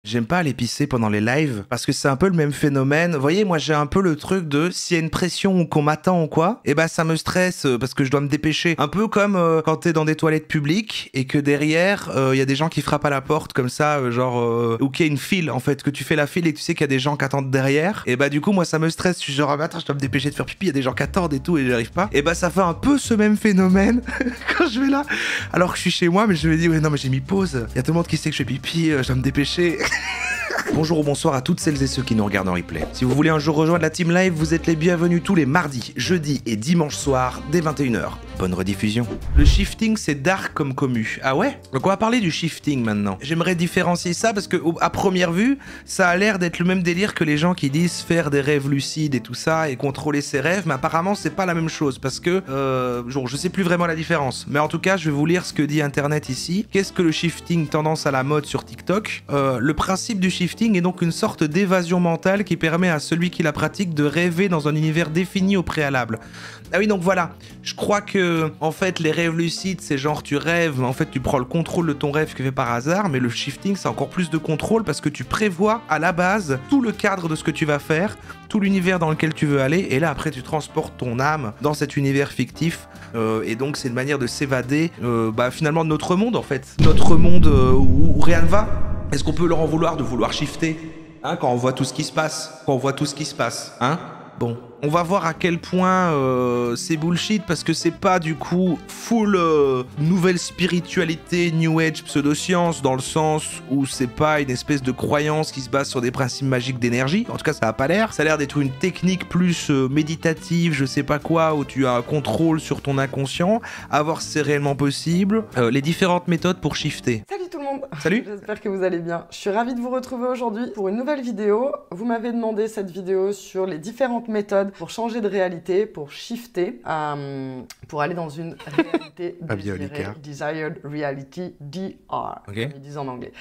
J'aime pas aller pisser pendant les lives parce que c'est un peu le même phénomène. Vous voyez, moi j'ai un peu le truc de s'il y a une pression ou qu'on m'attend ou quoi, et bah ça me stresse parce que je dois me dépêcher. Un peu comme quand t'es dans des toilettes publiques et que derrière il y a des gens qui frappent à la porte comme ça, ou qu'il y a une file en fait, que tu fais la file et que tu sais qu'il y a des gens qui attendent derrière. Et bah du coup moi ça me stresse. Je suis genre ah, bah, attends, je dois me dépêcher de faire pipi, il y a des gens qui attendent et tout et j'arrive pas. Et bah ça fait un peu ce même phénomène quand je vais là. Alors que je suis chez moi, mais je me dis ouais non mais j'ai mis pause. Il y a tout le monde qui sait que je fais pipi, je dois me dépêcher. Bonjour ou bonsoir à toutes celles et ceux qui nous regardent en replay. Si vous voulez un jour rejoindre la team live, vous êtes les bienvenus tous les mardis, jeudis et dimanches soirs dès 21h. Bonne rediffusion. Le shifting, c'est dark comme commu. Ah ouais? Donc on va parler du shifting maintenant. J'aimerais différencier ça parce que à première vue, ça a l'air d'être le même délire que les gens qui disent faire des rêves lucides et tout ça et contrôler ses rêves, mais apparemment c'est pas la même chose parce que je sais plus vraiment la différence. Mais en tout cas, je vais vous lire ce que dit Internet ici. Qu'est-ce que le shifting, tendance à la mode sur TikTok? Le principe du shifting est donc une sorte d'évasion mentale qui permet à celui qui la pratique de rêver dans un univers défini au préalable. Ah oui, donc voilà, je crois que en fait les rêves lucides c'est genre tu rêves, mais en fait tu prends le contrôle de ton rêve que fait par hasard, mais le shifting c'est encore plus de contrôle parce que tu prévois à la base tout le cadre de ce que tu vas faire, tout l'univers dans lequel tu veux aller, et là après tu transportes ton âme dans cet univers fictif, et donc c'est une manière de s'évader finalement de notre monde en fait, notre monde où rien ne va. Est-ce qu'on peut leur en vouloir de vouloir shifter, hein, quand on voit tout ce qui se passe, hein? Bon, on va voir à quel point c'est bullshit parce que c'est pas du coup full nouvelle spiritualité, new age, pseudoscience, dans le sens où c'est pas une espèce de croyance qui se base sur des principes magiques d'énergie. En tout cas, ça a pas l'air. Ça a l'air d'être une technique plus méditative, je sais pas quoi, où tu as un contrôle sur ton inconscient, à voir si c'est réellement possible. Les différentes méthodes pour shifter. Salut tout le monde. Salut. J'espère que vous allez bien. Je suis ravie de vous retrouver aujourd'hui pour une nouvelle vidéo. Vous m'avez demandé cette vidéo sur les différentes méthodes pour changer de réalité, pour shifter, pour aller dans une réalité désirée, desired reality, DR, comme ils disent en anglais.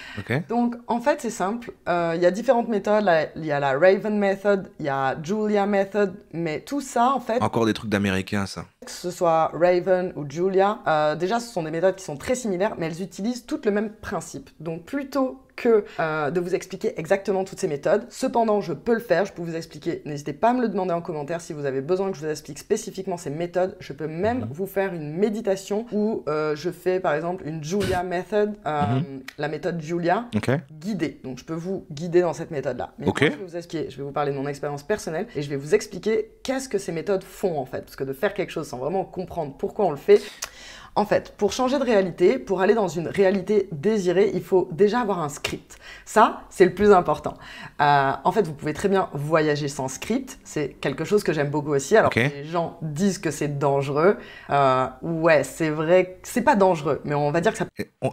Donc en fait c'est simple, il y a différentes méthodes, il y a la Raven Method, il y a Julia Method, mais tout ça en fait... Encore des trucs d'américains ça. Que ce soit Raven ou Julia, déjà ce sont des méthodes qui sont très similaires, mais elles utilisent toutes le même principe. Donc plutôt que de vous expliquer exactement toutes ces méthodes. Cependant, je peux le faire, je peux vous expliquer. N'hésitez pas à me le demander en commentaire si vous avez besoin que je vous explique spécifiquement ces méthodes. Je peux même vous faire une méditation où je fais par exemple une Julia Method, la méthode Julia, guidée. Donc je peux vous guider dans cette méthode-là. Mais moi, je vais vous expliquer, je vais vous parler de mon expérience personnelle et je vais vous expliquer qu'est-ce que ces méthodes font en fait. Parce que de faire quelque chose sans vraiment comprendre pourquoi on le fait, en fait, pour changer de réalité, pour aller dans une réalité désirée, il faut déjà avoir un script. Ça, c'est le plus important. En fait, vous pouvez très bien voyager sans script. C'est quelque chose que j'aime beaucoup aussi. Alors, les gens disent que c'est dangereux. Ouais, c'est vrai, c'est pas dangereux, mais on va dire que ça...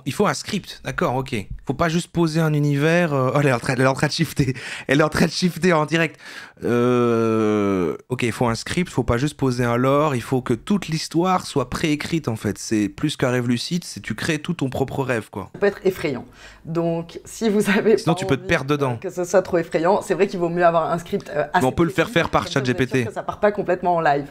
Il faut un script, d'accord, ok. Faut pas juste poser un univers... Oh, elle est en train de shifter. Elle est en train de shifter en direct. Ok, il faut un script, faut pas juste poser un lore. Il faut que toute l'histoire soit préécrite, en fait. C'est plus qu'un rêve lucide, c'est tu crées tout ton propre rêve, quoi. Ça peut être effrayant. Donc, si vous avez... Sinon, tu peux te perdre dedans. Que ce soit trop effrayant, c'est vrai qu'il vaut mieux avoir un script assez... Mais on peut le faire par ChatGPT. Ça part pas complètement en live.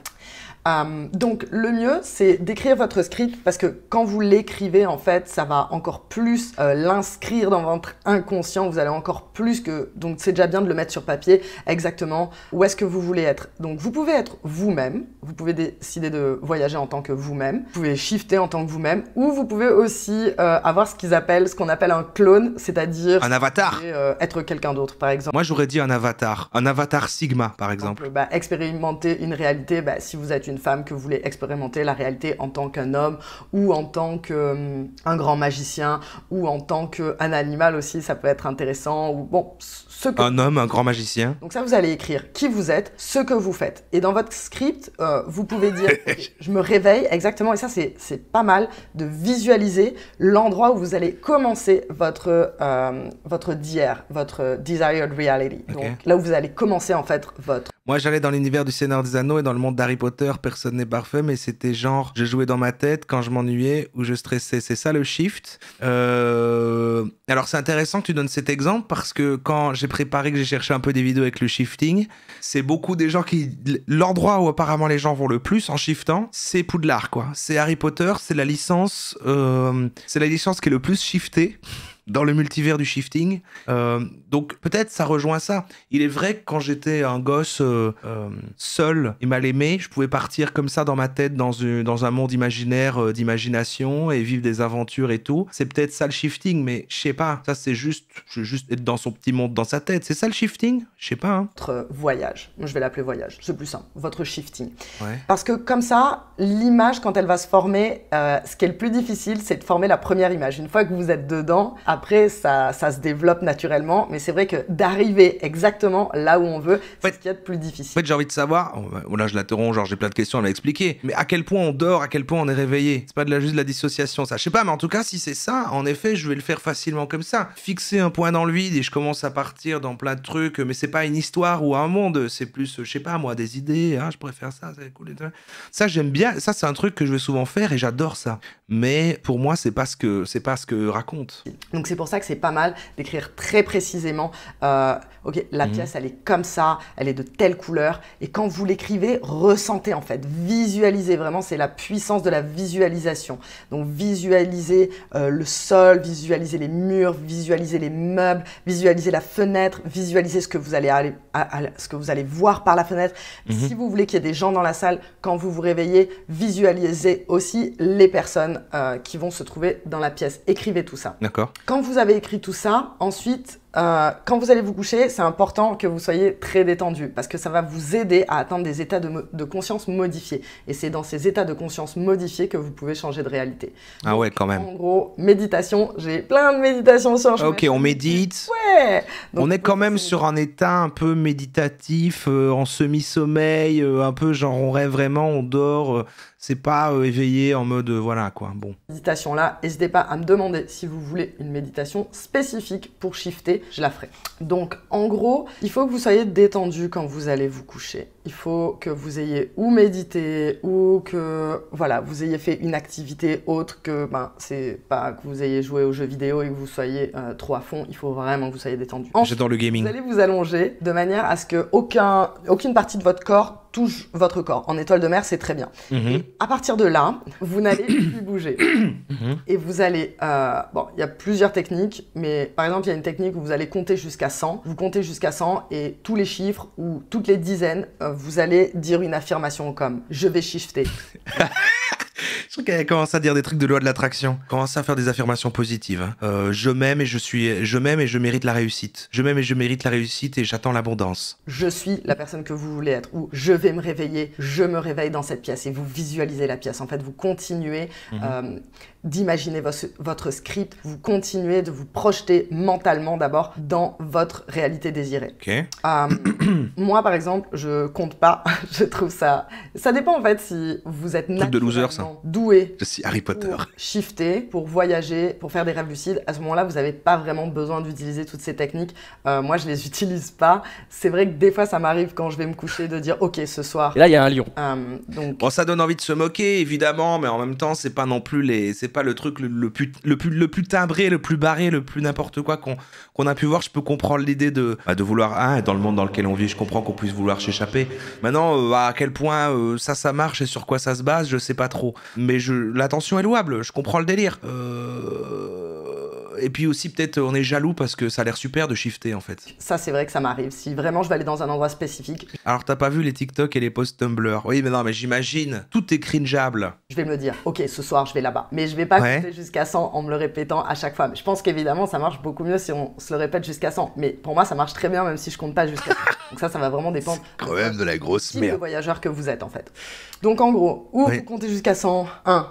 Donc le mieux c'est d'écrire votre script parce que quand vous l'écrivez en fait ça va encore plus l'inscrire dans votre inconscient, vous allez encore plus que... Donc c'est déjà bien de le mettre sur papier exactement où est-ce que vous voulez être. Donc vous pouvez être vous-même, vous pouvez décider de voyager en tant que vous-même, vous pouvez shifter en tant que vous-même ou vous pouvez aussi avoir ce qu'on appelle un clone, c'est-à-dire... Un avatar. Être quelqu'un d'autre par exemple. Moi j'aurais dit un avatar Sigma par exemple. Expérimenter une réalité, si vous êtes une femme que vous voulez expérimenter la réalité en tant qu'un homme ou en tant qu'un grand magicien ou en tant qu'un animal aussi, ça peut être intéressant ou bon, un homme, un grand magicien. Donc ça, vous allez écrire qui vous êtes, ce que vous faites. Et dans votre script, vous pouvez dire je me réveille, exactement, et ça c'est pas mal de visualiser l'endroit où vous allez commencer votre DR, votre desired reality. Donc là où vous allez commencer en fait votre... Moi, j'allais dans l'univers du Seigneur des Anneaux et dans le monde d'Harry Potter, personne n'est parfait, mais c'était genre, je jouais dans ma tête quand je m'ennuyais ou je stressais. C'est ça le shift. Alors, c'est intéressant que tu donnes cet exemple parce que quand j'ai préparé, que j'ai cherché un peu des vidéos avec le shifting, c'est beaucoup des gens qui... L'endroit où apparemment les gens vont le plus en shiftant, c'est Poudlard, quoi. C'est Harry Potter, c'est la licence qui est le plus shiftée. dans le multivers du shifting. Donc peut-être ça rejoint ça. Il est vrai que quand j'étais un gosse seul et mal aimé, je pouvais partir comme ça dans ma tête dans un monde imaginaire d'imagination et vivre des aventures et tout. C'est peut-être ça le shifting, mais je sais pas. Ça c'est juste être dans son petit monde dans sa tête. C'est ça le shifting? Je sais pas. Hein. Votre voyage, je vais l'appeler voyage, c'est plus simple, votre shifting. Ouais. Parce que comme ça, l'image quand elle va se former, ce qui est le plus difficile, c'est de former la première image. Une fois que vous êtes dedans, après ça se développe naturellement, mais c'est vrai que d'arriver exactement là où on veut, c'est ce qui est le plus difficile. En fait, j'ai envie de savoir, là je l'interromps, genre j'ai plein de questions à l'expliquer, mais à quel point on dort, à quel point on est réveillé. C'est pas juste de la dissociation, ça. Je sais pas, mais en tout cas, si c'est ça, en effet, je vais le faire facilement comme ça. Fixer un point dans le vide et je commence à partir dans plein de trucs, mais c'est pas une histoire ou un monde, c'est plus, je sais pas moi, des idées, je pourrais faire ça, c'est cool. Ça, j'aime bien, ça c'est un truc que je vais souvent faire et j'adore ça. Mais pour moi, c'est pas ce que raconte. Donc c'est pour ça que c'est pas mal d'écrire très précisément, ok, la pièce elle est comme ça, elle est de telle couleur, et quand vous l'écrivez, ressentez en fait, visualisez vraiment, c'est la puissance de la visualisation. Donc visualisez le sol, visualisez les murs, visualisez les meubles, visualisez la fenêtre, visualisez ce que vous allez voir par la fenêtre. Si vous voulez qu'il y ait des gens dans la salle, quand vous vous réveillez, visualisez aussi les personnes qui vont se trouver dans la pièce. Écrivez tout ça. D'accord. Quand vous avez écrit tout ça, ensuite, quand vous allez vous coucher, c'est important que vous soyez très détendu parce que ça va vous aider à atteindre des états de conscience modifiés. Et c'est dans ces états de conscience modifiés que vous pouvez changer de réalité. Ah donc, ouais, quand même. En gros, méditation, j'ai plein de méditations sur chemin. Ok, on médite. Ouais. Donc, on est quand même sur un état un peu méditatif, en semi-sommeil, un peu genre on rêve vraiment, on dort, c'est pas éveillé en mode voilà quoi, bon. Méditation là, n'hésitez pas à me demander si vous voulez une méditation spécifique pour shifter, je la ferai. Donc en gros, il faut que vous soyez détendu quand vous allez vous coucher. Il faut que vous ayez ou médité ou que voilà, vous ayez fait une activité autre que c'est pas que vous ayez joué aux jeux vidéo et que vous soyez trop à fond, il faut vraiment que vous soyez détendu. Ensuite, j'adore le gaming. Vous allez vous allonger de manière à ce que aucune partie de votre corps touche votre corps. En étoile de mer, c'est très bien. Et à partir de là, vous n'allez plus bouger. Et vous allez... bon, il y a plusieurs techniques, mais par exemple, il y a une technique où vous allez compter jusqu'à 100. Vous comptez jusqu'à 100 et tous les chiffres ou toutes les dizaines, vous allez dire une affirmation comme « je vais shifter ». Je trouve qu'elle commence à dire des trucs de loi de l'attraction. Commence à faire des affirmations positives. Je m'aime et je mérite la réussite. Je m'aime et je mérite la réussite et j'attends l'abondance. Je suis la personne que vous voulez être. Ou je vais me réveiller, je me réveille dans cette pièce. Et vous visualisez la pièce. En fait, vous continuez d'imaginer votre script. Vous continuez de vous projeter mentalement d'abord dans votre réalité désirée. Ok. Moi, par exemple, je compte pas. Je trouve ça... Ça dépend en fait si vous êtes truc de loser, ça. Doué. Je suis Harry Potter. Pour shifter, pour voyager, pour faire des rêves lucides. À ce moment-là, vous n'avez pas vraiment besoin d'utiliser toutes ces techniques. Moi, je les utilise pas. C'est vrai que des fois, ça m'arrive quand je vais me coucher de dire « Ok, ce soir... » Et là, il y a un lion. Donc... Bon, ça donne envie de se moquer, évidemment, mais en même temps, c'est pas non plus c'est pas le truc le plus timbré, le plus barré, le plus n'importe quoi qu'on a pu voir. Je peux comprendre l'idée de vouloir être dans le monde dans lequel on vit. Je comprends qu'on puisse vouloir s'échapper. Maintenant, à quel point ça marche et sur quoi ça se base, je sais pas trop. Mais l'attention est louable, je comprends le délire. Et puis aussi, peut-être, on est jaloux parce que ça a l'air super de shifter, en fait. Ça, c'est vrai que ça m'arrive. Si vraiment je vais aller dans un endroit spécifique... Alors, t'as pas vu les TikTok et les posts Tumblr? Oui, mais non, mais j'imagine. Tout est cringeable. Je vais me le dire, ok, ce soir, je vais là-bas. Mais je vais pas compter jusqu'à 100 en me le répétant à chaque fois. Mais je pense qu'évidemment, ça marche beaucoup mieux si on se le répète jusqu'à 100. Mais pour moi, ça marche très bien, même si je compte pas jusqu'à 100. Donc ça va vraiment dépendre. C'est quand même de la grosse merde. Le voyageur que vous êtes, en fait. Donc, en gros, vous comptez jusqu'à 100.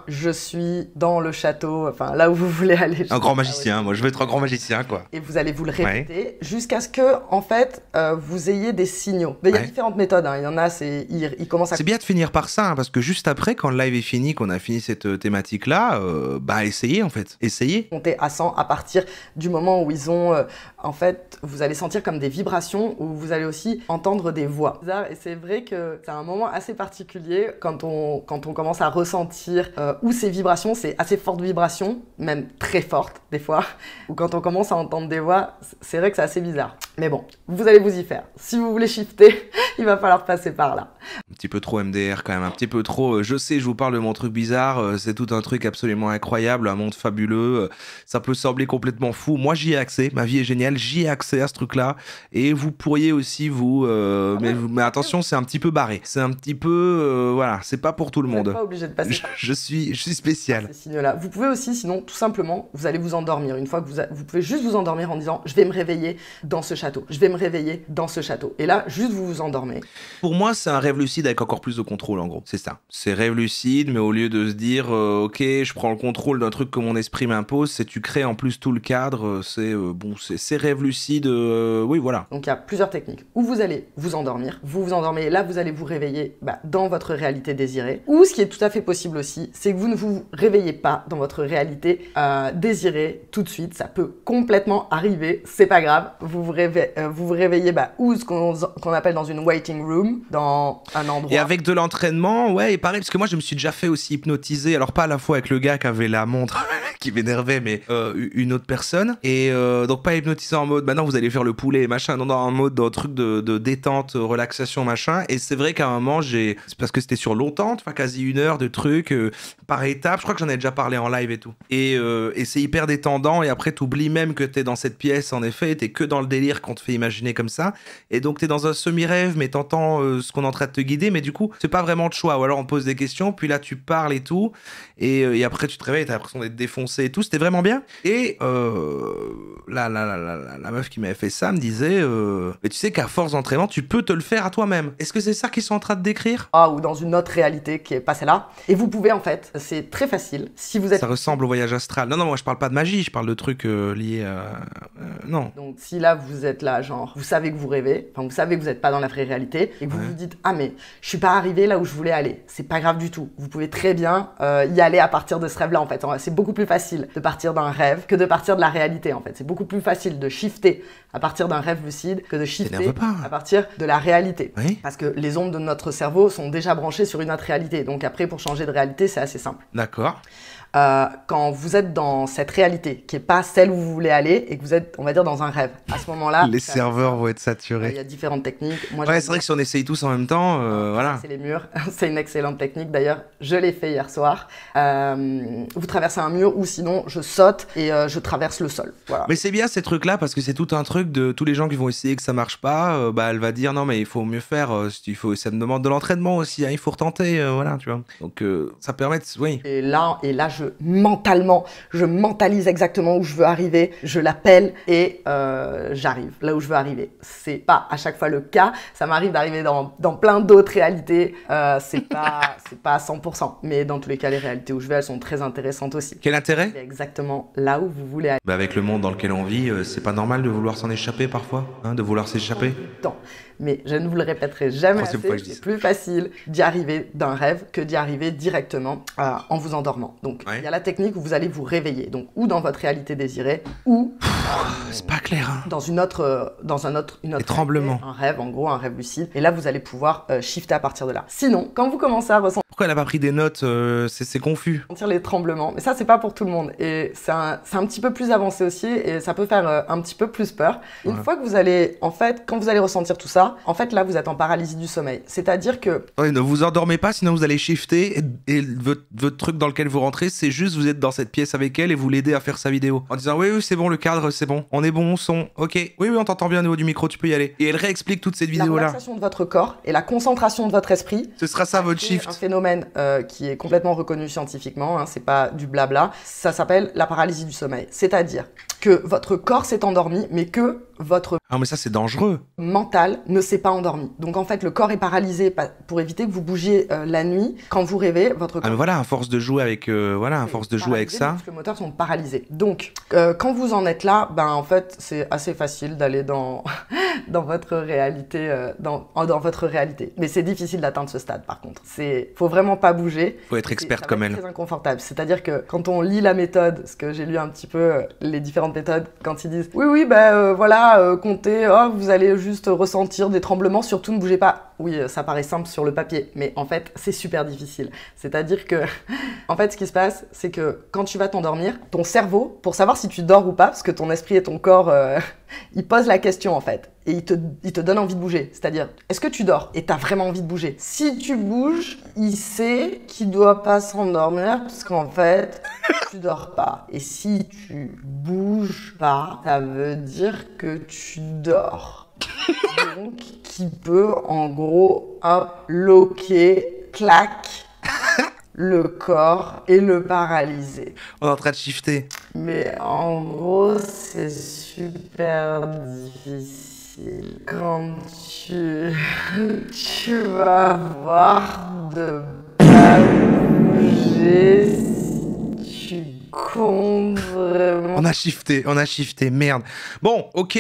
Je suis dans le château, enfin, là où vous voulez aller. Un grand magicien. Moi, je veux être un grand magicien, quoi. Et vous allez vous le répéter jusqu'à ce que, en fait, vous ayez des signaux. Mais il y a différentes méthodes. Il y en a, il commence à... C'est bien de finir par ça, parce que juste après, quand le live est fini, qu'on a fini cette thématique-là, essayez, en fait. Essayez. Compter à 100 à partir du moment où ils ont... en fait, vous allez sentir comme des vibrations, où vous allez aussi entendre des voix. Et c'est vrai que c'est un moment assez particulier quand on commence à ressentir où ces vibrations, c'est assez fortes vibrations, même très fortes, des fois, ou quand on commence à entendre des voix, c'est vrai que c'est assez bizarre. Mais bon, vous allez vous y faire. Si vous voulez shifter, il va falloir passer par là. Un petit peu trop MDR quand même, un petit peu trop. Je sais, je vous parle de mon truc bizarre, c'est tout un truc absolument incroyable, un monde fabuleux. Ça peut sembler complètement fou. Moi, j'y ai accès. Ma vie est géniale. J'y ai accès à ce truc-là. Et vous pourriez aussi mais attention, c'est un petit peu barré. C'est un petit peu, voilà, c'est pas pour tout le Vous monde. n'êtes pas obligé de passer par Je suis spécial. ces signes-là. Vous pouvez aussi, sinon, tout simplement, vous allez vous endormir. Une fois que vous pouvez juste vous endormir en disant, je vais me réveiller dans ce château. Je vais me réveiller dans ce château. Et là, juste vous vous endormez. Pour moi, c'est un rêve lucide avec encore plus de contrôle, en gros. C'est ça. C'est rêve lucide, mais au lieu de se dire, ok, je prends le contrôle d'un truc que mon esprit m'impose, c'est tu crées en plus tout le cadre. C'est rêve lucide. Oui, voilà. Donc il y a plusieurs techniques. Où vous allez vous endormir, vous vous endormez, et là vous allez vous réveiller dans votre réalité désirée. Ou ce qui est tout à fait possible aussi, c'est que vous ne vous réveillez pas dans votre réalité désirée tout de suite. Ça peut complètement arriver, c'est pas grave. Vous vous réveillez ou ce qu'on appelle dans une waiting room, dans un endroit. Et avec de l'entraînement, ouais, et pareil, parce que moi je me suis déjà fait aussi hypnotiser, alors pas à la fois avec le gars qui avait la montre qui m'énervait, mais une autre personne. Et donc pas hypnotisé en mode, maintenant vous allez faire le poulet, machin, non, en mode un truc de détente, relaxation, machin. Et c'est vrai qu'à un moment, c'est parce que c'était sur longtemps, enfin quasi 1 heure de trucs, par étapes, je crois que j'en ai déjà parlé en live et tout. Et c'est hyper détendant, et après t'oublies même que t'es dans cette pièce, en effet, t'es que dans le délire qu'on te fait imaginer comme ça. Et donc t'es dans un semi-rêve, mais t'entends ce qu'on est en train de te guider, mais du coup, c'est pas vraiment de choix. Ou alors on te pose des questions, puis là tu parles et tout, et après tu te réveilles, t'as l'impression d'être défoncé et tout, c'était vraiment bien. Et la meuf qui m'avait fait ça me disait, mais tu sais qu'à force d'entraînement, tu peux te le faire à toi-même. Est-ce que c'est ça qu'ils sont en train de décrire? Ou dans une autre réalité qui est pas celle-là. Et vous pouvez en fait, c'est très facile, si vous êtes... Ça ressemble au voyage astral. Non, moi je parle pas de magie, je parle de trucs liés à... non. Donc si là vous êtes là, genre, vous savez que vous rêvez, enfin vous savez que vous n'êtes pas dans la vraie réalité, et que vous vous dites, ah mais je suis pas arrivé là où je voulais aller. C'est pas grave du tout. Vous pouvez très bien y aller à partir de ce rêve-là en fait. C'est beaucoup plus facile de partir d'un rêve que de partir de la réalité en fait. C'est beaucoup plus facile de shifter à partir d'un rêve lucide que de shifter à partir de la réalité. Oui. Parce que les ondes de notre cerveau sont déjà branchées sur une autre réalité. Donc après, pour changer de réalité, c'est assez simple. D'accord. Quand vous êtes dans cette réalité qui n'est pas celle où vous voulez aller et que vous êtes, on va dire, dans un rêve, à ce moment-là... Les serveurs vont être saturés. Il y a différentes techniques. Moi, ouais, c'est vrai que si on essaye tous en même temps, voilà. C'est les murs. C'est une excellente technique. D'ailleurs, je l'ai fait hier soir. Vous traversez un mur ou sinon, je saute et je traverse le sol. Voilà. Mais c'est bien ces trucs-là parce que c'est tout un truc de tous les gens qui vont essayer que ça marche pas. Elle va dire non, mais il faut mieux faire. Ça me demande de l'entraînement aussi. Hein, il faut retenter. Voilà, tu vois. Donc, ça permet de... Oui. Et là, je mentalise exactement où je veux arriver, je l'appelle et j'arrive là où je veux arriver. C'est pas à chaque fois le cas, ça m'arrive d'arriver dans plein d'autres réalités, c'est pas à 100%, mais dans tous les cas, les réalités où je vais, elles sont très intéressantes aussi. Quel intérêt? C'est exactement là où vous voulez aller. Avec le monde dans lequel on vit, c'est pas normal de vouloir s'en échapper parfois, hein, de vouloir s'échapper. Mais je ne vous le répéterai jamais assez, c'est plus facile d'y arriver d'un rêve que d'y arriver directement en vous endormant. Donc, il y a la technique où vous allez vous réveiller, donc ou dans votre réalité désirée, ou c'est pas clair. Hein. Dans une autre Les tremblements. Un rêve, en gros, un rêve lucide. Et là, vous allez pouvoir shifter à partir de là. Sinon, quand vous commencez à ressentir... Pourquoi elle a pas pris des notes? C'est confus. Sentir les tremblements. Mais ça, c'est pas pour tout le monde. Et c'est un petit peu plus avancé aussi. Et ça peut faire un petit peu plus peur. Une fois que vous allez... En fait, quand vous allez ressentir tout ça, en fait, là, vous êtes en paralysie du sommeil. C'est-à-dire que... Ouais, ne vous endormez pas, sinon vous allez shifter. Et votre truc dans lequel vous rentrez, c'est juste vous êtes dans cette pièce avec elle et vous l'aidez à faire sa vidéo. En disant, oui, c'est bon, le cadre, c'est bon. On est bon, son. Ok. Oui, on t'entend bien au niveau du micro, tu peux y aller. Et elle réexplique toute cette vidéo-là. La relaxation de votre corps et la concentration de votre esprit. Ce sera ça, votre shift. Un phénomène qui est complètement reconnu scientifiquement, hein, c'est pas du blabla. Ça s'appelle la paralysie du sommeil. C'est-à-dire que votre corps s'est endormi, mais que votre mais ça, c'est dangereux. Mental ne s'est pas endormi. Donc en fait, le corps est paralysé pour éviter que vous bougiez la nuit. Quand vous rêvez, votre corps... mais voilà, à force de jouer avec, ça... Les muscles moteurs sont paralysés. Donc, quand vous en êtes là, en fait, c'est assez facile d'aller dans votre réalité, dans votre réalité. Mais c'est difficile d'atteindre ce stade, par contre. Faut vraiment pas bouger. Faut être experte comme elle. C'est très inconfortable. C'est-à-dire que quand on lit la méthode, parce que j'ai lu un petit peu les différentes méthodes, quand ils disent « Oui, voilà, comptez, vous allez juste ressentir des tremblements, surtout ne bougez pas. » Oui, ça paraît simple sur le papier, mais en fait, c'est super difficile. C'est-à-dire que, en fait, ce qui se passe, c'est que quand tu vas t'endormir, ton cerveau, pour savoir si tu dors ou pas, parce que ton esprit et ton corps, il pose la question en fait, et il te donne envie de bouger. C'est-à-dire, est-ce que tu dors et t'as vraiment envie de bouger? Si tu bouges, il sait qu'il doit pas s'endormir, parce qu'en fait, tu dors pas. Et si tu bouges pas, ça veut dire que tu dors. Donc, qui peut en gros bloquer, clac, le corps et le paralyser. On est en train de shifter. Mais en gros, c'est super difficile quand tu vas voir de pas bouger si tu comptes vraiment. On a shifté, merde. Bon, ok.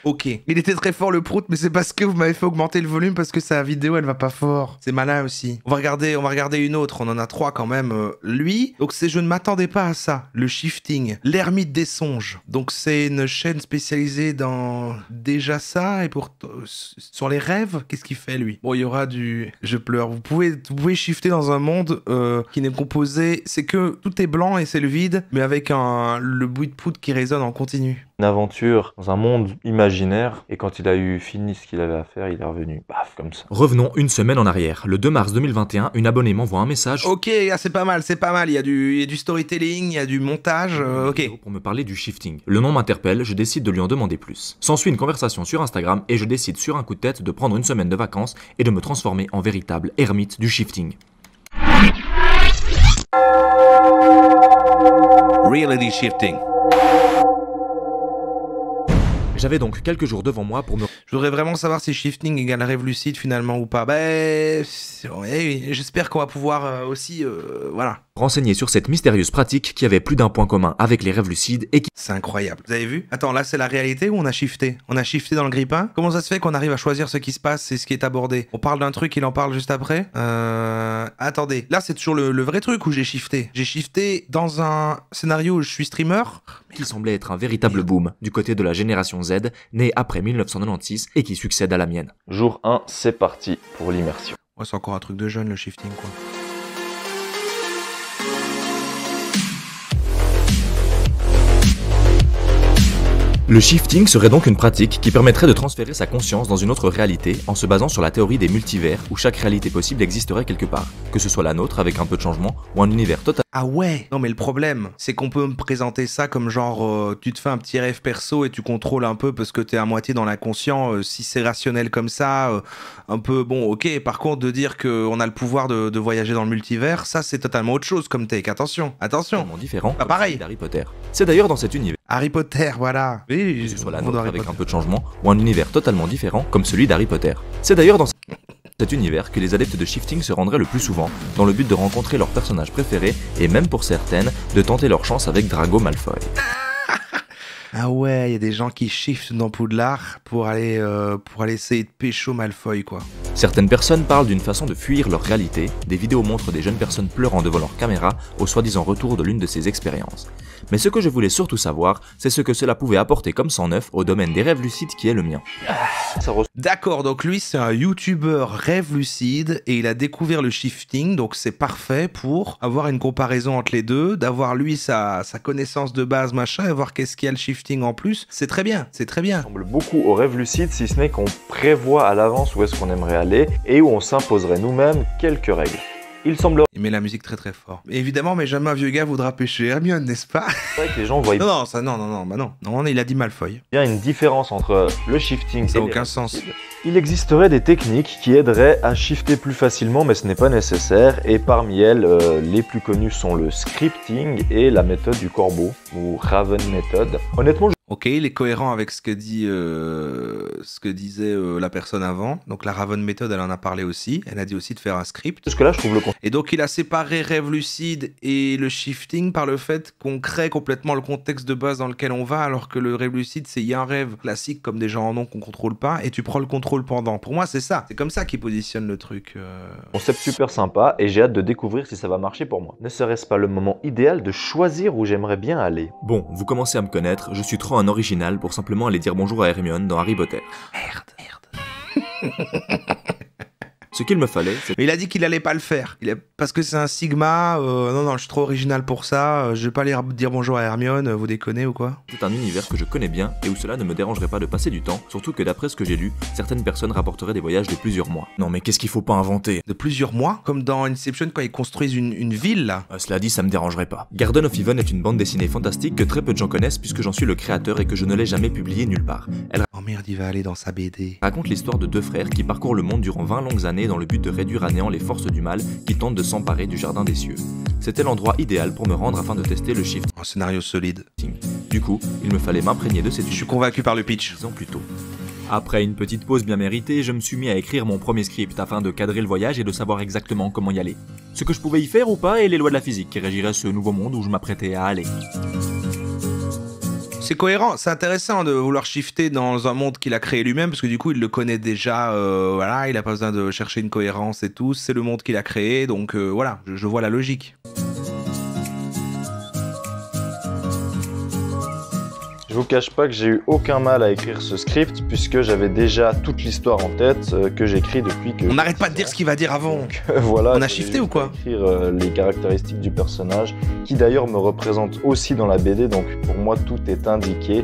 Ok. Il était très fort le prout, mais c'est parce que vous m'avez fait augmenter le volume parce que sa vidéo elle va pas fort. C'est malin aussi. On va regarder une autre, on en a 3 quand même. Lui, donc c'est je ne m'attendais pas à ça, le shifting, l'ermite des songes. Donc c'est une chaîne spécialisée dans déjà ça et sur les rêves, qu'est-ce qu'il fait lui? Bon, il y aura je pleure. Vous pouvez shifter dans un monde qui n'est composé, c'est que tout est blanc et c'est le vide, mais avec le bruit de poudre qui résonne en continu. Une aventure dans un monde imaginaire, et quand il a eu fini ce qu'il avait à faire, il est revenu, paf, comme ça. Revenons une semaine en arrière. Le 2 mars 2021, une abonnée m'envoie un message. Ok, c'est pas mal. Il y a du storytelling, il y a du montage, ok. Pour me parler du shifting. Le nom m'interpelle, je décide de lui en demander plus. S'ensuit une conversation sur Instagram et je décide sur un coup de tête de prendre une semaine de vacances et de me transformer en véritable ermite du shifting. Reality shifting. J'avais donc quelques jours devant moi pour me... Je voudrais vraiment savoir si shifting égale rêve lucide finalement ou pas. Oui, j'espère qu'on va pouvoir aussi, voilà. renseigner sur cette mystérieuse pratique qui avait plus d'un point commun avec les rêves lucides et qui... C'est incroyable. Vous avez vu? Attends, là c'est la réalité ou on a shifté? On a shifté dans le grille-pain? Comment ça se fait qu'on arrive à choisir ce qui se passe et ce qui est abordé? On parle d'un truc, il en parle juste après? Attendez. Là c'est toujours le vrai truc où j'ai shifté. J'ai shifté dans un scénario où je suis streamer. qui semblait être un véritable boom du côté de la génération Z, née après 1996 et qui succède à la mienne. Jour 1, c'est parti pour l'immersion. Ouais, c'est encore un truc de jeune le shifting quoi. Le shifting serait donc une pratique qui permettrait de transférer sa conscience dans une autre réalité en se basant sur la théorie des multivers où chaque réalité possible existerait quelque part, que ce soit la nôtre avec un peu de changement ou un univers total. Ah ouais. Non mais le problème, c'est qu'on peut me présenter ça comme genre tu te fais un petit rêve perso et tu contrôles un peu parce que t'es à moitié dans l'inconscient, si c'est rationnel comme ça, un peu bon ok, par contre de dire qu'on a le pouvoir de voyager dans le multivers, ça c'est totalement autre chose comme take, attention. Totalement différent, pas pareil d'Harry Potter. C'est d'ailleurs dans cet univers. Harry Potter, voilà. Oui, que ce soit la nôtre avec un peu de changement ou un univers totalement différent comme celui d'Harry Potter. C'est d'ailleurs dans cet univers que les adeptes de shifting se rendraient le plus souvent, dans le but de rencontrer leur personnage préféré et même pour certaines, de tenter leur chance avec Drago Malfoy. Ah ouais, il y a des gens qui shiftent dans Poudlard pour aller essayer de pécho Malfoy quoi. Certaines personnes parlent d'une façon de fuir leur réalité, des vidéos montrent des jeunes personnes pleurant devant leur caméra au soi-disant retour de l'une de ces expériences. Mais ce que je voulais surtout savoir, c'est ce que cela pouvait apporter comme sang neuf au domaine des rêves lucides qui est le mien. D'accord, donc lui c'est un youtubeur rêve lucide et il a découvert le shifting, donc c'est parfait pour avoir une comparaison entre les deux, d'avoir lui sa connaissance de base machin et voir qu'est-ce qu'il y a le shifting en plus, c'est très bien, c'est très bien. Ça ressemble beaucoup au rêve lucide si ce n'est qu'on prévoit à l'avance où est-ce qu'on aimerait aller et où on s'imposerait nous-mêmes quelques règles. Il semble Il met la musique très très fort. Et évidemment, mais jamais un vieux gars voudra pêcher Hermione, n'est-ce pas? vrai que les gens voient Non, ça non, bah non. Non, il a dit Malfoy. bien une différence entre le shifting Ça et n'a les aucun rêves sens. lucides. Il existerait des techniques qui aideraient à shifter plus facilement, mais ce n'est pas nécessaire. Et parmi elles, les plus connues sont le scripting et la méthode du corbeau, ou Raven Method. Honnêtement, Ok, il est cohérent avec ce que disait la personne avant. Donc la Raven Method, elle en a parlé aussi. Elle a dit aussi de faire un script. jusque-là, je trouve le concept Et donc il a séparé rêve lucide et le shifting par le fait qu'on crée complètement le contexte de base dans lequel on va, alors que le rêve lucide, c'est il y a un rêve classique comme des gens en ont qu'on contrôle pas et tu prends le contrôle pendant. Pour moi, c'est ça. C'est comme ça qu'il positionne le truc. super sympa et j'ai hâte de découvrir si ça va marcher pour moi. Ne serait-ce pas le moment idéal de choisir où j'aimerais bien aller? Bon, vous commencez à me connaître, je suis trop prends un original pour simplement aller dire bonjour à Hermione dans Harry Potter. Ce qu'il me fallait, c'est... Mais il a dit qu'il allait pas le faire. Parce que c'est un Sigma. Non, je suis trop original pour ça. Je vais pas aller dire bonjour à Hermione. Vous déconnez ou quoi? C'est un univers que je connais bien et où cela ne me dérangerait pas de passer du temps, surtout que d'après ce que j'ai lu, certaines personnes rapporteraient des voyages de plusieurs mois. Non mais qu'est-ce qu'il faut pas inventer? De plusieurs mois? Comme dans Inception quand ils construisent une ville là. Cela dit, ça me dérangerait pas. Garden of Even est une bande dessinée fantastique que très peu de gens connaissent puisque j'en suis le créateur et que je ne l'ai jamais publiée nulle part. Elle Oh merde, il va aller dans sa BD. raconte l'histoire de deux frères qui parcourent le monde durant 20 longues années dans le but de réduire à néant les forces du mal qui tentent de s'emparer du jardin des cieux. C'était l'endroit idéal pour me rendre afin de tester le shifting. Un scénario solide. Du coup, il me fallait m'imprégner de cette Je suis convaincu par le pitch. 10 ans plus tôt. Après une petite pause bien méritée, je me suis mis à écrire mon premier script afin de cadrer le voyage et de savoir exactement comment y aller. Ce que je pouvais y faire ou pas et les lois de la physique qui régiraient ce nouveau monde où je m'apprêtais à aller. C'est cohérent, c'est intéressant de vouloir shifter dans un monde qu'il a créé lui-même, parce que du coup il le connaît déjà, voilà, il a pas besoin de chercher une cohérence et tout, c'est le monde qu'il a créé, donc voilà, je vois la logique. Je vous cache pas que j'ai eu aucun mal à écrire ce script puisque j'avais déjà toute l'histoire en tête que j'écris depuis que... On n'arrête pas de dire ce qu'il va dire avant. Voilà, On a shifté ou quoi? Écrire les caractéristiques du personnage, qui d'ailleurs me représente aussi dans la BD, donc pour moi tout est indiqué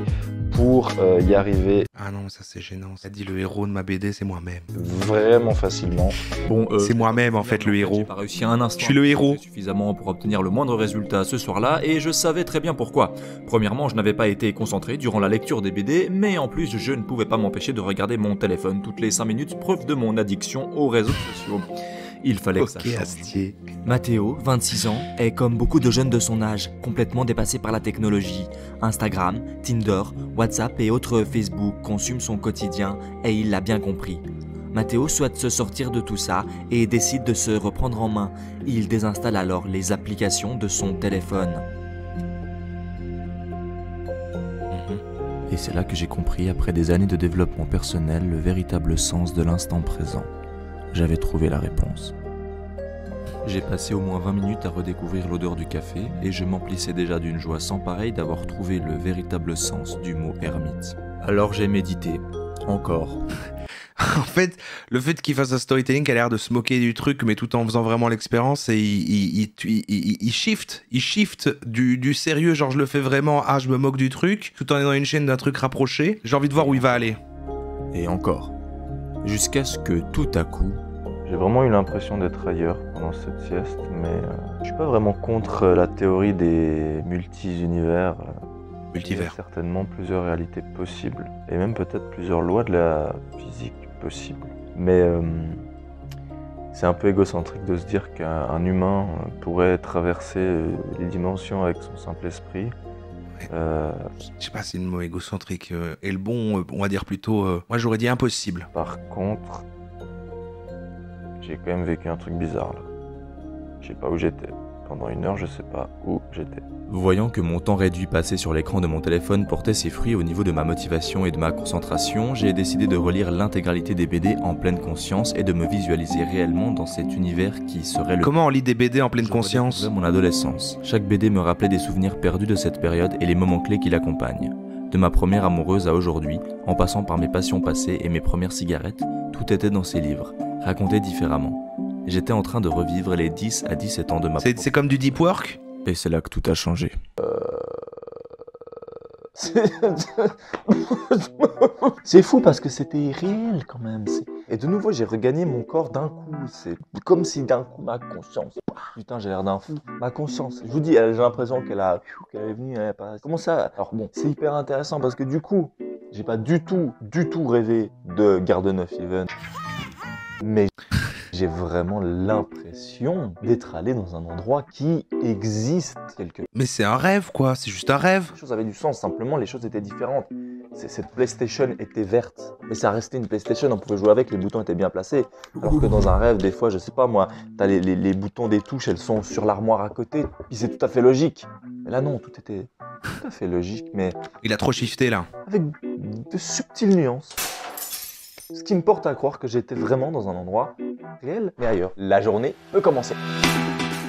pour y arriver. Ah non, ça c'est gênant, ça dit le héros de ma BD c'est moi-même. Vraiment facilement. Bon, C'est moi-même en fait le héros. J'ai pas réussi un instant. Je suis le héros. Suffisamment pour obtenir le moindre résultat ce soir-là et je savais très bien pourquoi. Premièrement, je n'avais pas été concentré durant la lecture des BD, mais en plus je ne pouvais pas m'empêcher de regarder mon téléphone toutes les 5 minutes, preuve de mon addiction aux réseaux sociaux. Il fallait que ça Ok, change. Astier. Mathéo, 26 ans, est comme beaucoup de jeunes de son âge, complètement dépassé par la technologie. Instagram, Tinder, WhatsApp et autres Facebook consument son quotidien et il l'a bien compris. Mathéo souhaite se sortir de tout ça et décide de se reprendre en main. Il désinstalle alors les applications de son téléphone. Et c'est là que j'ai compris, après des années de développement personnel, le véritable sens de l'instant présent. J'avais trouvé la réponse. J'ai passé au moins 20 minutes à redécouvrir l'odeur du café et je m'emplissais déjà d'une joie sans pareille d'avoir trouvé le véritable sens du mot ermite. Alors j'ai médité. Encore. En fait, le fait qu'il fasse un storytelling qui a l'air de se moquer du truc, mais tout en faisant vraiment l'expérience, et il shift du sérieux, genre je le fais vraiment, ah je me moque du truc, tout en étant dans une chaîne d'un truc rapproché. J'ai envie de voir où il va aller. Et encore. Jusqu'à ce que tout à coup... J'ai vraiment eu l'impression d'être ailleurs pendant cette sieste, mais je suis pas vraiment contre la théorie des multi-univers. Il y a Multivers. certainement plusieurs réalités possibles, et même peut-être plusieurs lois de la physique possibles. Mais c'est un peu égocentrique de se dire qu'un humain pourrait traverser les dimensions avec son simple esprit. Je sais pas, c'est le mot égocentrique. Et le bon, on va dire plutôt... moi j'aurais dit impossible. Par contre, j'ai quand même vécu un truc bizarre là. Je sais pas où j'étais. Pendant une heure, je sais pas où j'étais. Voyant que mon temps réduit passé sur l'écran de mon téléphone portait ses fruits au niveau de ma motivation et de ma concentration, j'ai décidé de relire l'intégralité des BD en pleine conscience et de me visualiser réellement dans cet univers qui serait le... Comment on lit des BD en pleine Je conscience? redécouvrais mon adolescence. Chaque BD me rappelait des souvenirs perdus de cette période et les moments clés qui l'accompagnent. De ma première amoureuse à aujourd'hui, en passant par mes passions passées et mes premières cigarettes, tout était dans ces livres, raconté différemment. J'étais en train de revivre les 10 à 17 ans de ma... C'est comme du deep work? Et c'est là que tout a changé. C'est fou parce que c'était irréel quand même. Et de nouveau, j'ai regagné mon corps d'un coup. C'est comme si d'un coup ma conscience. Putain, j'ai l'air d'un fou. Ma conscience. Je vous dis, j'ai l'impression qu'elle est venue. Comment ça? Alors bon, c'est hyper intéressant parce que du coup, j'ai pas du tout rêvé de Garden of Even. Mais j'ai vraiment l'impression d'être allé dans un endroit qui existe quelque part. Mais c'est un rêve quoi, c'est juste un rêve. Les choses avaient du sens, simplement les choses étaient différentes. Cette PlayStation était verte, mais ça restait une PlayStation, on pouvait jouer avec, les boutons étaient bien placés. Alors que dans un rêve, des fois, je sais pas moi, t'as les boutons des touches, elles sont sur l'armoire à côté, puis c'est tout à fait logique. Mais là non, tout était tout à fait logique, mais Il a trop shifté là. avec de subtiles nuances. Ce qui me porte à croire que j'étais vraiment dans un endroit réel, mais ailleurs. La journée peut commencer.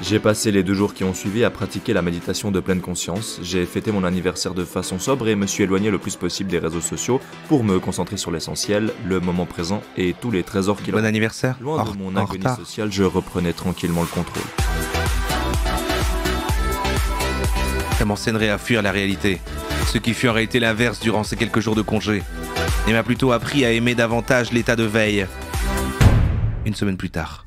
J'ai passé les 2 jours qui ont suivi à pratiquer la méditation de pleine conscience. J'ai fêté mon anniversaire de façon sobre et me suis éloigné le plus possible des réseaux sociaux pour me concentrer sur l'essentiel, le moment présent et tous les trésors qu'il y a. Bon anniversaire. Loin de mon agonie sociale, je reprenais tranquillement le contrôle. Ça m'enseignerait à fuir la réalité. Ce qui fut en réalité l'inverse durant ces quelques jours de congé. Et m'a plutôt appris à aimer davantage l'état de veille. Une semaine plus tard.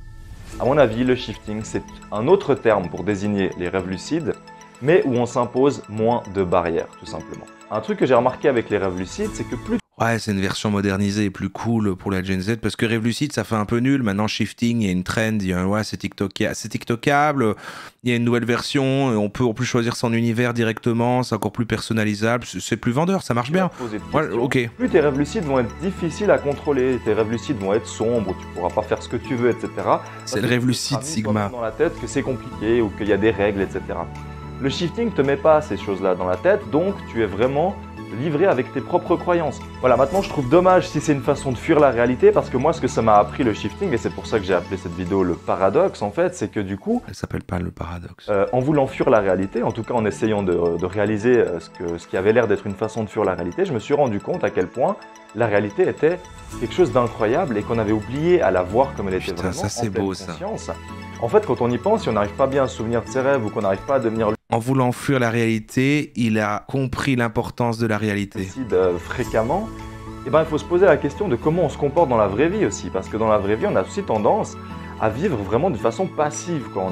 À mon avis, le shifting, c'est un autre terme pour désigner les rêves lucides, mais où on s'impose moins de barrières, tout simplement. Un truc que j'ai remarqué avec les rêves lucides, c'est que plus... Ouais, c'est une version modernisée et plus cool pour la Gen Z, parce que rêve lucide, ça fait un peu nul. Maintenant, shifting, il y a une trend, ouais, c'est TikTokable, il y a une nouvelle version, et on peut en plus choisir son univers directement, c'est encore plus personnalisable, c'est plus vendeur, ça marche bien. Ouais, ok. Plus tes rêves lucides vont être difficiles à contrôler, tes rêves lucides vont être sombres, tu pourras pas faire ce que tu veux, etc. C'est le rêve lucide, Sigma. Dans la tête que c'est compliqué ou qu'il y a des règles, etc. Le shifting te met pas ces choses-là dans la tête, donc tu es vraiment livré avec tes propres croyances. Voilà, maintenant je trouve dommage si c'est une façon de fuir la réalité, parce que moi ce que ça m'a appris le shifting, et c'est pour ça que j'ai appelé cette vidéo le paradoxe en fait, c'est que du coup... Elle s'appelle pas le paradoxe. En voulant fuir la réalité, en tout cas en essayant de réaliser ce qui avait l'air d'être une façon de fuir la réalité, je me suis rendu compte à quel point la réalité était quelque chose d'incroyable et qu'on avait oublié à la voir comme elle était vraiment ça c'est beau ça. En fait, quand on y pense, si on n'arrive pas bien à se souvenir de ses rêves ou qu'on n'arrive pas à devenir... En voulant fuir la réalité, il a compris l'importance de la réalité. Fréquemment, eh ben, il faut se poser la question de comment on se comporte dans la vraie vie aussi. Parce que dans la vraie vie, on a aussi tendance à vivre vraiment de façon passive. Quand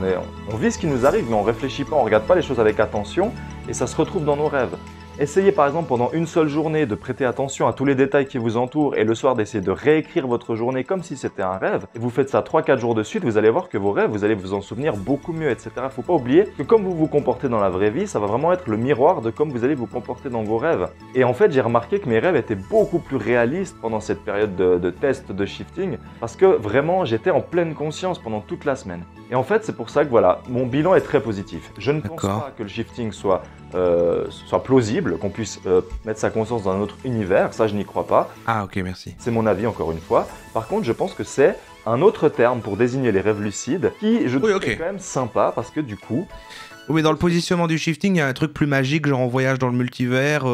on vit ce qui nous arrive, mais on ne réfléchit pas, on ne regarde pas les choses avec attention, et ça se retrouve dans nos rêves. Essayez par exemple pendant une seule journée de prêter attention à tous les détails qui vous entourent et le soir d'essayer de réécrire votre journée comme si c'était un rêve. Et vous faites ça 3-4 jours de suite, vous allez voir que vos rêves, vous allez vous en souvenir beaucoup mieux, etc. Faut pas oublier que comme vous vous comportez dans la vraie vie, ça va vraiment être le miroir de comme vous allez vous comporter dans vos rêves. Et en fait, j'ai remarqué que mes rêves étaient beaucoup plus réalistes pendant cette période de test de shifting parce que vraiment, j'étais en pleine conscience pendant toute la semaine. Et en fait, c'est pour ça que voilà, mon bilan est très positif. Je ne pense pas que le shifting soit plausible, qu'on puisse mettre sa conscience dans un autre univers, ça je n'y crois pas. Ah ok, merci. C'est mon avis encore une fois. Par contre, je pense que c'est un autre terme pour désigner les rêves lucides qui, je trouve, est quand même sympa parce que du coup... Oui, mais dans le positionnement du shifting, il y a un truc plus magique, genre on voyage dans le multivers,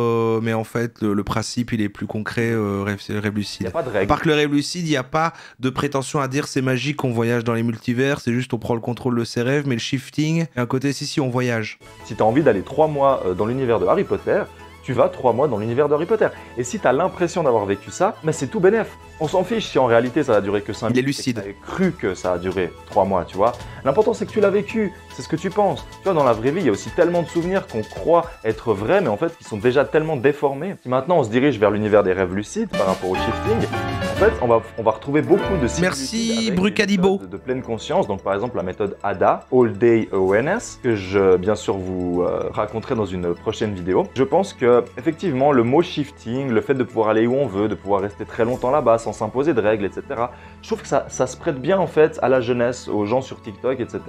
mais en fait, le principe, il est plus concret, rêve lucide. Il n'y a pas de règle. À part que le rêve lucide, il n'y a pas de prétention à dire c'est magique, on voyage dans les multivers, c'est juste on prend le contrôle de ses rêves, mais le shifting, il y a un côté si, on voyage. Si tu as envie d'aller 3 mois dans l'univers de Harry Potter, tu vas 3 mois dans l'univers de Harry Potter. Et si tu as l'impression d'avoir vécu ça, mais c'est tout bénef. On s'en fiche si en réalité ça a duré que 5 minutes. Il est lucide. Tu avais cru que ça a duré 3 mois, tu vois. L'important c'est que tu l'as vécu, c'est ce que tu penses. Tu vois, dans la vraie vie, il y a aussi tellement de souvenirs qu'on croit être vrais, mais en fait qui sont déjà tellement déformés. Si maintenant on se dirige vers l'univers des rêves lucides par rapport au shifting, en fait on va retrouver beaucoup de cycles. Merci Brucadibo. De pleine conscience, donc par exemple la méthode ADA, All Day Awareness, que je bien sûr vous raconterai dans une prochaine vidéo. Je pense que effectivement le mot shifting, le fait de pouvoir aller où on veut, de pouvoir rester très longtemps là-bas sans s'imposer de règles, etc. Je trouve que ça se prête bien en fait à la jeunesse, aux gens sur TikTok, etc.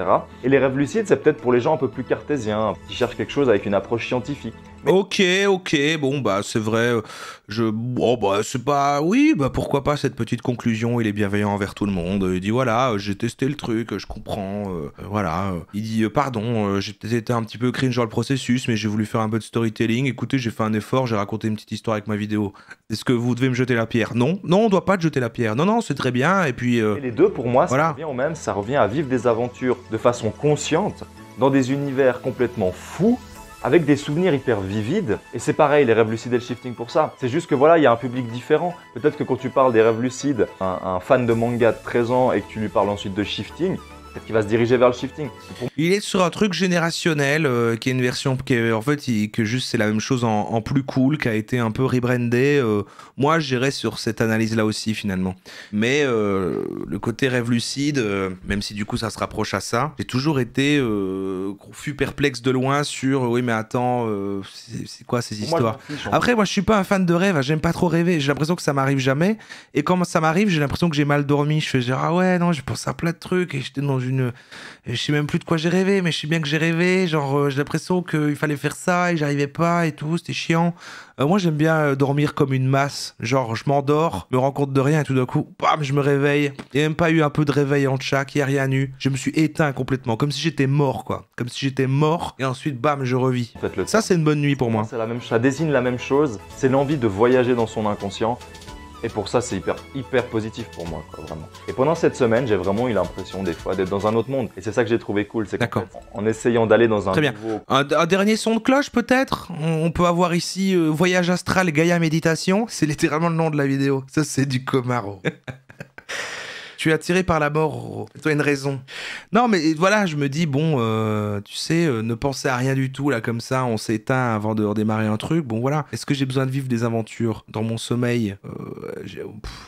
Et les rêves lucides, c'est peut-être pour les gens un peu plus cartésiens, qui cherchent quelque chose avec une approche scientifique. Mais... Ok, bon bah c'est vrai, c'est pas... Oui, bah pourquoi pas cette petite conclusion, il est bienveillant envers tout le monde, il dit voilà, j'ai testé le truc, je comprends, voilà. Il dit pardon, j'ai peut-être été un petit peu cringe dans le processus, mais j'ai voulu faire un peu de storytelling, écoutez, j'ai fait un effort, j'ai raconté une petite histoire avec ma vidéo. Est-ce que vous devez me jeter la pierre? Non, on doit pas te jeter la pierre, non, c'est très bien, et puis... Et les deux, pour moi, voilà. Ça revient au même, ça revient à vivre des aventures de façon consciente, dans des univers complètement fous, avec des souvenirs hyper vivides. Et c'est pareil, les rêves lucides et le shifting pour ça. C'est juste que voilà, il y a un public différent. Peut-être que quand tu parles des rêves lucides, un fan de manga de 13 ans et que tu lui parles ensuite de shifting, peut-être qu'il va se diriger vers le shifting. Il est sur un truc générationnel, qui est une version qui est, en fait, que juste c'est la même chose en plus cool, qui a été un peu rebrandé. Moi, j'irais sur cette analyse-là aussi, finalement. Mais le côté rêve lucide, même si du coup ça se rapproche à ça, j'ai toujours été confus, perplexe de loin sur oui, mais attends, c'est quoi ces histoires? Après, moi, je suis pas un fan de rêve, j'aime pas trop rêver. J'ai l'impression que ça m'arrive jamais. Et quand ça m'arrive, j'ai l'impression que j'ai mal dormi. Je fais genre, ah ouais, non, j'ai pensé à plein de trucs et j'étais dans une... Je sais même plus de quoi j'ai rêvé, mais je sais bien que j'ai rêvé. Genre, j'ai l'impression qu'il fallait faire ça et j'arrivais pas et tout, c'était chiant. Moi, j'aime bien dormir comme une masse. Genre, je m'endors, me rends compte de rien et tout d'un coup, bam, je me réveille. Il n'y a même pas eu un peu de réveil en tchak, il n'y a rien eu. Je me suis éteint complètement, comme si j'étais mort, quoi. Comme si j'étais mort et ensuite, bam, je revis. Faites-le. Ça, c'est une bonne nuit pour moi. C'est la même, ça désigne la même chose, c'est l'envie de voyager dans son inconscient. Et pour ça, c'est hyper positif pour moi, quoi, vraiment. Et pendant cette semaine, j'ai vraiment eu l'impression des fois d'être dans un autre monde. Et c'est ça que j'ai trouvé cool, c'est qu'en essayant d'aller dans un nouveau... Un dernier son de cloche peut-être. On peut avoir ici Voyage Astral Gaïa Méditation. C'est littéralement le nom de la vidéo. Ça, c'est du Komaro. Je suis attiré par la mort, tu as une raison. Non, mais voilà, je me dis, bon, tu sais, ne pensez à rien du tout, là, comme ça, on s'éteint avant de redémarrer un truc. Bon, voilà. Est-ce que j'ai besoin de vivre des aventures dans mon sommeil? Je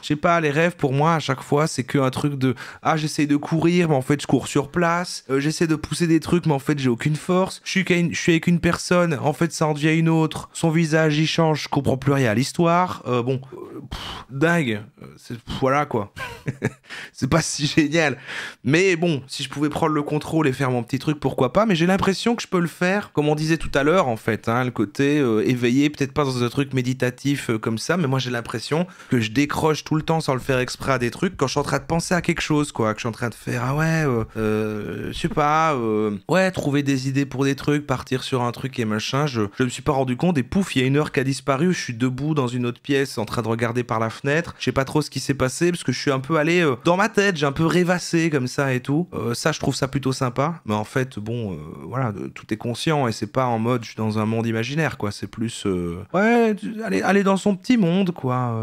sais pas, les rêves, pour moi, à chaque fois, c'est qu'un truc de, ah, j'essaie de courir, mais en fait, je cours sur place. J'essaie de pousser des trucs, mais en fait, j'ai aucune force. Je suis avec une personne, en fait, ça en devient une autre. Son visage, il change, je comprends plus rien à l'histoire. Dingue. Voilà, quoi. C'est pas si génial. Mais bon, si je pouvais prendre le contrôle et faire mon petit truc, pourquoi pas. Mais j'ai l'impression que je peux le faire, comme on disait tout à l'heure, en fait. Hein, le côté éveillé, peut-être pas dans un truc méditatif comme ça, mais moi j'ai l'impression que je décroche tout le temps sans le faire exprès à des trucs quand je suis en train de penser à quelque chose, quoi. Que je suis en train de faire, ah ouais, je sais pas, ouais, trouver des idées pour des trucs, partir sur un truc et machin. Je me suis pas rendu compte et pouf, il y a une heure qui a disparu. Je suis debout dans une autre pièce en train de regarder par la fenêtre. Je sais pas trop ce qui s'est passé parce que je suis un peu allé dans ma tête, j'ai un peu rêvassé comme ça et tout. Ça, je trouve ça plutôt sympa. Mais en fait, bon, voilà, tout est conscient et c'est pas en mode je suis dans un monde imaginaire, quoi. C'est plus, ouais, aller dans son petit monde, quoi.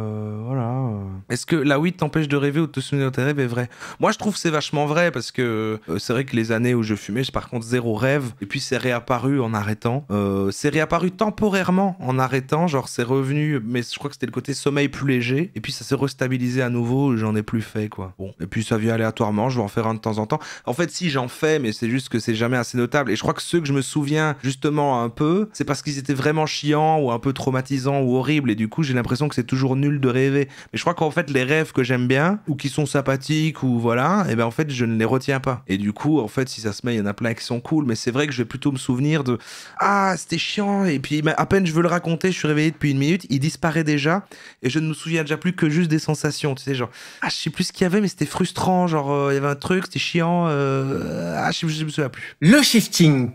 Voilà. Est-ce que la weed t'empêche de rêver ou de te souvenir de tes rêves est vrai? Moi, je trouve que c'est vachement vrai parce que c'est vrai que les années où je fumais, j'ai par contre zéro rêve. Et puis c'est réapparu en arrêtant. C'est réapparu temporairement en arrêtant. Genre, c'est revenu, mais je crois que c'était le côté sommeil plus léger. Et puis ça s'est restabilisé à nouveau. J'en ai plus fait, quoi. Bon. Et puis ça vient aléatoirement. Je vais en faire un de temps en temps. En fait, si j'en fais, mais c'est juste que c'est jamais assez notable. Et je crois que ceux que je me souviens justement un peu, c'est parce qu'ils étaient vraiment chiants ou un peu traumatisants ou horribles. Et du coup, j'ai l'impression que c'est toujours nul de rêver. Mais je crois qu'en fait, les rêves que j'aime bien ou qui sont sympathiques ou voilà, et ben en fait, je ne les retiens pas. Et du coup, en fait, si ça se met, il y en a plein qui sont cool. Mais c'est vrai que je vais plutôt me souvenir de ah, c'était chiant. Et puis à peine je veux le raconter, je suis réveillé depuis une minute, il disparaît déjà et je ne me souviens déjà plus que juste des sensations. Tu sais, genre ah, je sais plus ce qu'il y avait, mais c'était frustrant. Genre il y avait un truc, c'était chiant. Ah, je me souviens plus. Le shifting.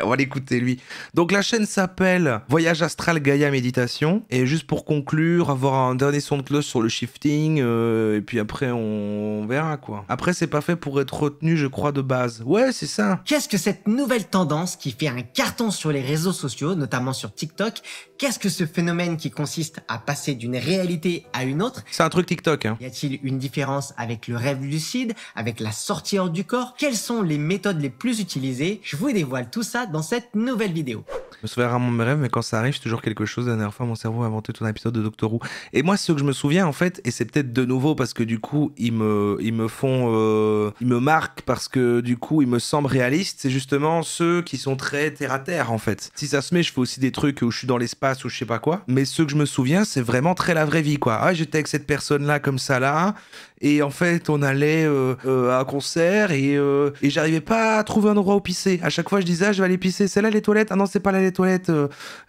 On va l'écouter lui. Donc la chaîne s'appelle Voyage Astral Gaïa Méditation. Et juste pour conclure, avoir un dernier son de cloche sur le shifting. Et puis après on verra quoi. Après c'est pas fait pour être retenu, je crois, de base. Ouais, c'est ça. Qu'est-ce que cette nouvelle tendance qui fait un carton sur les réseaux sociaux, notamment sur TikTok? Qu'est-ce que ce phénomène qui consiste à passer d'une réalité à une autre? C'est un truc TikTok, hein. Y a-t-il une différence avec le rêve lucide, avec la sortie hors du corps? Quelles sont les méthodes les plus utilisées? Je vous dévoile tout ça dans cette nouvelle vidéo. Je me souviens rarement de mes rêves, mais quand ça arrive, c'est toujours quelque chose. La dernière fois, mon cerveau a inventé tout un épisode de Doctor Who. Et moi, ce que je me souviens, en fait, et c'est peut-être de nouveau parce que du coup, ils me marquent parce que du coup, ils me semblent réalistes. C'est justement ceux qui sont très terre à terre, en fait. Si ça se met, je fais aussi des trucs où je suis dans l'espace ou je sais pas quoi. Mais ceux que je me souviens, c'est vraiment très la vraie vie, quoi. Ah, j'étais avec cette personne-là, comme ça, là. Et en fait, on allait à un concert et j'arrivais pas à trouver un endroit où pisser. À chaque fois, je disais, ah, je vais aller pisser. C'est là les toilettes? Ah non, c'est pas là les toilettes.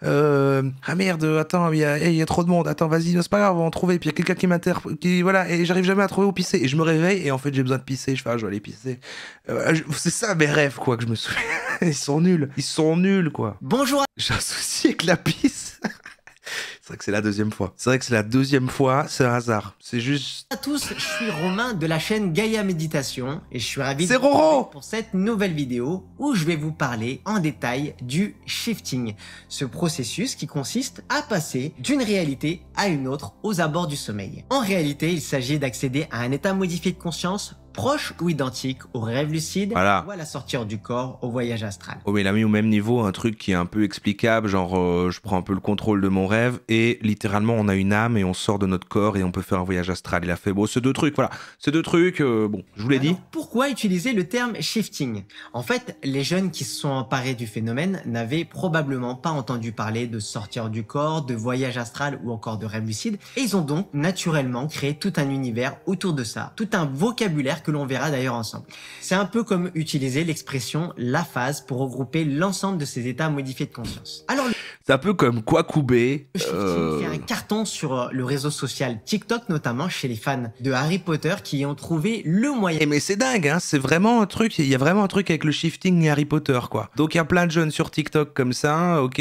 Ah merde, attends, il y a trop de monde. Attends, vas-y, c'est pas grave, on va en trouver. Puis il y a quelqu'un qui m'interpelle, voilà, et j'arrive jamais à trouver où pisser. Et je me réveille et en fait, j'ai besoin de pisser. Je fais, ah, je vais aller pisser. C'est ça mes rêves, quoi, que je me souviens. Ils sont nuls, quoi. Bonjour. J'ai un souci avec la pisse. C'est vrai que c'est la deuxième fois. C'est un hasard. C'est juste... à tous, je suis Romain de la chaîne Gaïa Méditation et je suis ravi de vous vous retrouver pour cette nouvelle vidéo où je vais vous parler en détail du shifting, ce processus qui consiste à passer d'une réalité à une autre aux abords du sommeil. En réalité, il s'agit d'accéder à un état modifié de conscience proche ou identique au rêve lucide, voilà, ou à la sortie du corps, au voyage astral. Oh mais il a mis au même niveau un truc qui est un peu explicable, genre je prends un peu le contrôle de mon rêve et littéralement on a une âme et on sort de notre corps et on peut faire un voyage astral. Il a fait bon, ces deux trucs, voilà, ces deux trucs, bon, je vous l'ai dit. Pourquoi utiliser le terme shifting? En fait, les jeunes qui se sont emparés du phénomène n'avaient probablement pas entendu parler de sortir du corps, de voyage astral ou encore de rêve lucide et ils ont donc naturellement créé tout un univers autour de ça, tout un vocabulaire que l'on verra d'ailleurs ensemble. C'est un peu comme utiliser l'expression la phase pour regrouper l'ensemble de ces états modifiés de conscience. Alors C'est un peu comme Kwakubé. le shifting fait un carton sur le réseau social TikTok, notamment chez les fans de Harry Potter qui ont trouvé le moyen. Mais c'est dingue, hein, c'est vraiment un truc, il y a vraiment un truc avec le shifting et Harry Potter, quoi. Donc il y a plein de jeunes sur TikTok comme ça, ok,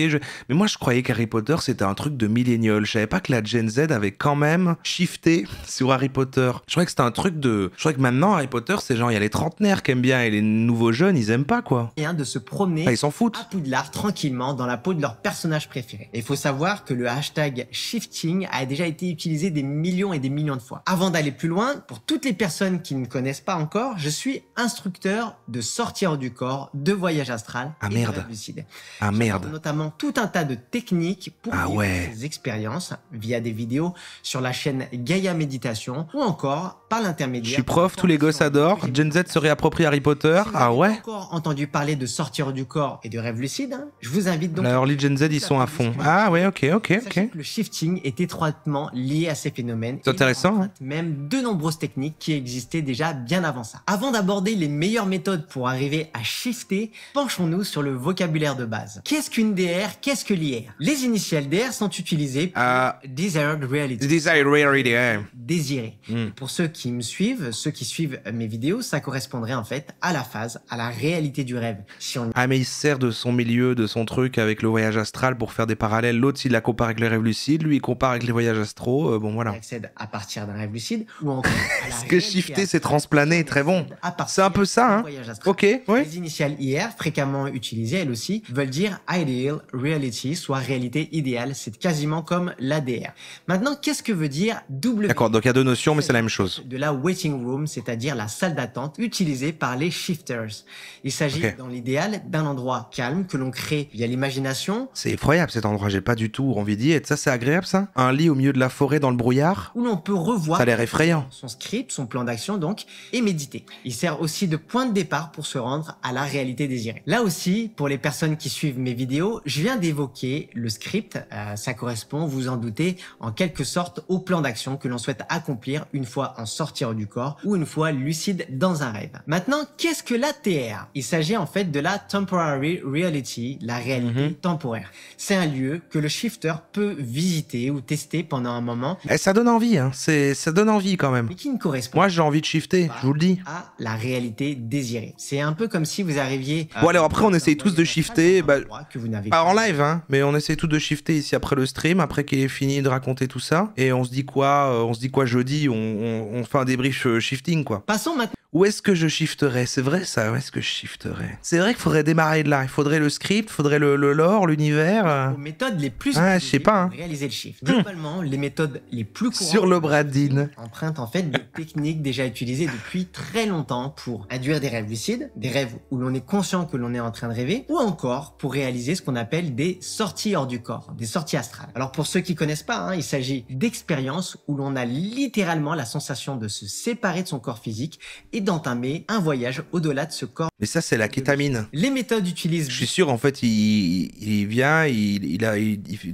mais moi je croyais qu'Harry Potter c'était un truc de millénial, je savais pas que la Gen Z avait quand même shifté sur Harry Potter. Je croyais que c'était un truc de... Je croyais que maintenant Harry Potter c'est genre, il y a les trentenaires qui aiment bien et les nouveaux jeunes ils aiment pas, quoi. De se promener Ils s'en foutent. à Poudlard tranquillement dans la peau de leur personnage préféré. Et il faut savoir que le hashtag shifting a déjà été utilisé des millions et des millions de fois. Avant d'aller plus loin, pour toutes les personnes qui ne connaissent pas encore, je suis instructeur de sortie hors du corps, de voyage astral et de rêve lucide. Ah merde. Notamment tout un tas de techniques pour vivre ces expériences via des vidéos sur la chaîne Gaïa Méditation ou encore par l'intermédiaire... Je suis prof, tous les gosses adorent, Gen Z se réapproprie Harry Potter, ah ouais. Encore entendu parler de sortie hors du corps et de rêve lucide, je vous invite donc... La early Gen Z, ils sont à fond. Ah ouais, ok. Sachez que le shifting est étroitement lié à ces phénomènes. C'est intéressant. Même de nombreuses techniques qui existaient déjà bien avant ça. Avant d'aborder les meilleures méthodes pour arriver à shifter, penchons-nous sur le vocabulaire de base. Qu'est-ce qu'une DR? Qu'est-ce que l'IR? Les initiales DR sont utilisées pour Desired Reality. Desired Reality, Désiré. Pour ceux qui me suivent, ceux qui suivent mes vidéos, ça correspondrait en fait à la phase, à la réalité du rêve. Si on... Ah mais il se sert de son milieu, de son truc avec le voyage astral pour faire des parallèles. L'autre il la compare avec les rêves lucides, lui il compare avec les voyages astraux, bon voilà. Accède à partir d'un rêve lucide ou encore à la Ce que shifter c'est transplaner, très bon. C'est un peu ça, hein. Ok, ouais. Les initiales IR, fréquemment utilisées elles aussi, veulent dire Ideal Reality, soit réalité idéale. C'est quasiment comme l'ADR. Maintenant, qu'est-ce que veut dire W? D'accord, donc il y a deux notions mais c'est la même chose. De la waiting room, c'est-à-dire la salle d'attente utilisée par les shifters. Il s'agit dans l'idéal d'un endroit calme que l'on crée via l'imagination. C'est effroyable cet endroit, j'ai pas du tout envie d'y être. Ça c'est agréable ça? Un lit au milieu de la forêt dans le brouillard? Où l'on peut revoir ça a l'air effrayant. Son script, son plan d'action donc, et méditer. Il sert aussi de point de départ pour se rendre à la réalité désirée. Là aussi, pour les personnes qui suivent mes vidéos, je viens d'évoquer le script. Ça correspond, vous en doutez, en quelque sorte au plan d'action que l'on souhaite accomplir une fois en sortir du corps ou une fois lucide dans un rêve. Maintenant, qu'est-ce que la TR? Il s'agit en fait de la Temporary Reality, la réalité temporaire. C'est un lieu que le shifter peut visiter ou tester pendant un moment. Ça donne envie, hein. Ça donne envie quand même. Mais qui ne correspond Moi j'ai envie de shifter, je vous le dis. À la réalité désirée. C'est un peu comme si vous arriviez... Bon alors après on essaye tous de shifter, que vous n'avez pas en live hein, mais on essaie tous de shifter ici après le stream, après qu'il ait fini de raconter tout ça. Et on se dit quoi jeudi, on fait un débrief shifting quoi. Passons maintenant. Où est-ce que je shifterais? C'est vrai ça, où est-ce que je shifterais? C'est vrai qu'il faudrait démarrer de là, il faudrait le script, il faudrait le lore, l'univers. Les méthodes les plus je sais pas, hein. Pour réaliser le shift. Globalement, les méthodes les plus courantes sur le Bradine empruntent en fait des techniques déjà utilisées depuis très longtemps pour induire des rêves lucides, des rêves où l'on est conscient que l'on est en train de rêver, ou encore pour réaliser ce qu'on appelle des sorties hors du corps, des sorties astrales. Alors pour ceux qui connaissent pas, hein, il s'agit d'expériences où l'on a littéralement la sensation de se séparer de son corps physique et d'entamer un voyage au-delà de ce corps. Mais ça c'est la kétamine. Les méthodes utilisent... Je suis sûr en fait il vient, il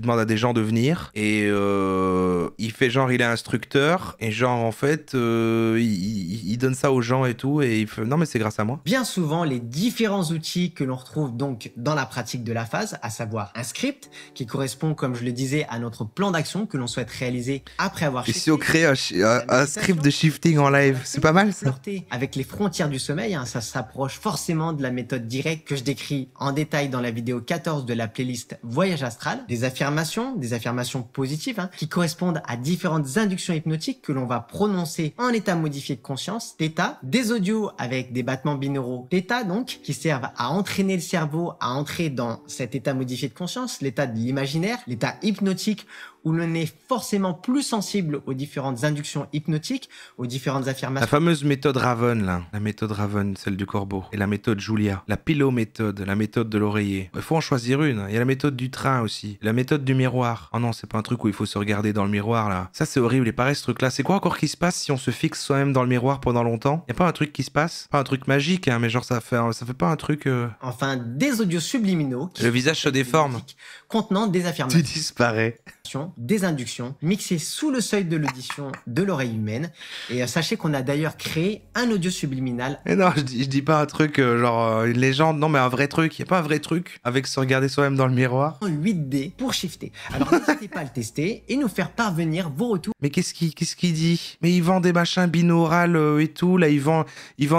demande à des gens de venir et il fait genre il est instructeur et genre en fait il donne ça aux gens et tout et il fait non mais c'est grâce à moi. Bien souvent les différents outils que l'on retrouve donc dans la pratique de la phase, à savoir un script qui correspond comme je le disais à notre plan d'action que l'on souhaite réaliser après avoir shifté. Et si on crée un script de shifting en live, c'est pas mal ça. Avec les frontières du sommeil, hein, ça s'approche forcément de la méthode directe que je décris en détail dans la vidéo 14 de la playlist Voyage Astral. Des affirmations positives hein, qui correspondent à différentes inductions hypnotiques que l'on va prononcer en état modifié de conscience, θ, des audios avec des battements binauraux θ donc, qui servent à entraîner le cerveau à entrer dans cet état modifié de conscience, l'état de l'imaginaire, l'état hypnotique où l'on est forcément plus sensible aux différentes inductions hypnotiques, aux différentes affirmations. La fameuse méthode Raven, là. La méthode Raven, celle du corbeau. Et la méthode Julia. La pilométhode, la méthode de l'oreiller. Il faut en choisir une. Il y a la méthode du train aussi. La méthode du miroir. Oh non, c'est pas un truc où il faut se regarder dans le miroir, là. Ça, c'est horrible. Et pareil, ce truc-là. C'est quoi encore qui se passe si on se fixe soi-même dans le miroir pendant longtemps? Y a pas un truc qui se passe? Pas un truc magique, hein, mais genre ça fait pas un truc... Enfin, des audios subliminaux. Le visage se déforme. Contenant des affirmations. Tu disparais. induction, désinduction, mixé sous le seuil de l'audition de l'oreille humaine. Et sachez qu'on a d'ailleurs créé un audio subliminal. Et non, je dis pas un truc genre une légende, non mais un vrai truc. Y a pas un vrai truc avec se regarder soi-même dans le miroir? En 8D pour shifter. Alors n'hésitez pas à le tester et nous faire parvenir vos retours. Mais qu'est-ce qu'il dit? Mais il vend des machins binaurales et tout, là il vend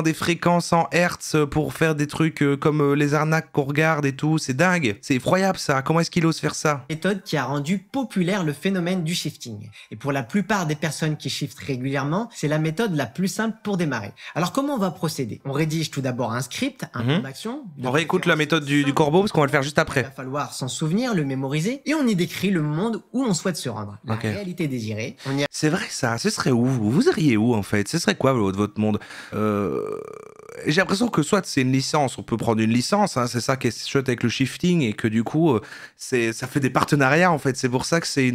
des fréquences en hertz pour faire des trucs comme les arnaques qu'on regarde et tout, c'est dingue, c'est effroyable ça, comment est-ce qu'il ose faire ça? Méthode qui a rendu populaire le phénomène du shifting. Et pour la plupart des personnes qui shiftent régulièrement, c'est la méthode la plus simple pour démarrer. Alors comment on va procéder? On rédige tout d'abord un script, un plan d'action. On réécoute la méthode du corbeau parce qu'on va le faire juste après. Il va falloir s'en souvenir, le mémoriser, et on y décrit le monde où l'on souhaite se rendre. La réalité désirée. C'est vrai ça, ce serait où? Vous iriez où en fait? Ce serait quoi votre monde? J'ai l'impression que soit c'est une licence, on peut prendre une licence, hein, c'est ça qui est chouette avec le shifting, et que du coup ça fait des partenariats en fait, c'est pour ça que c'est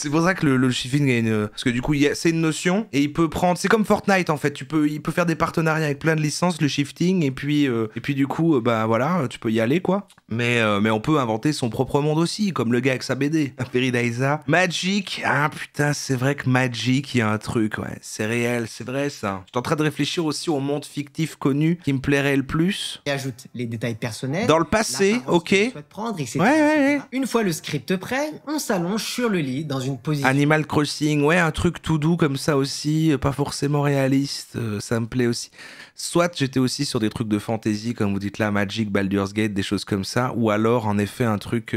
pour ça que le shifting est parce que du coup c'est une notion, et il peut prendre, c'est comme Fortnite en fait, il peut faire des partenariats avec plein de licences, le shifting, et puis du coup bah voilà, tu peux y aller quoi, mais on peut inventer son propre monde aussi, comme le gars avec sa BD, Peridaisa. Magic, ah putain c'est vrai que Magic, il y a un truc, ouais, c'est réel, c'est vrai ça. Je suis en train de réfléchir aussi au monde fictif connu qui me plairait le plus. Et ajoute les détails personnels. Dans le passé, ok. Prendre, etc., ouais. Une fois le script prêt, on s'allonge sur le lit dans une position. Animal Crossing, ouais, un truc tout doux comme ça aussi, pas forcément réaliste, ça me plaît aussi. Soit j'étais aussi sur des trucs de fantasy, comme vous dites là, Magic, Baldur's Gate, des choses comme ça, ou alors en effet un truc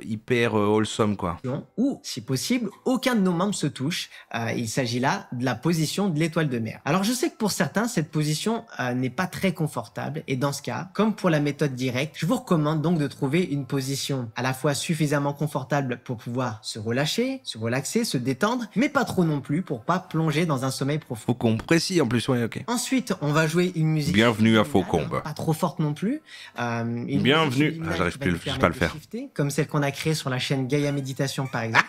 hyper wholesome quoi. Ou, si possible, aucun de nos membres se touche. Il s'agit là de la position de l'étoile de mer. Alors je sais que pour certains, cette position n'est pas très confortable, et dans ce cas, comme pour la méthode directe, je vous recommande donc de trouver une position à la fois suffisamment confortable pour pouvoir se relâcher, se relaxer, se détendre, mais pas trop non plus pour pas plonger dans un sommeil profond. Faut qu'on précise en plus, ouais, ok. Ensuite, on va jouer une musique. Bienvenue à Faucombe. Pas trop forte non plus. Bienvenue. Ah, j'arrive plus, je sais pas le faire. Comme celle qu'on a créée sur la chaîne Gaia Méditation par exemple.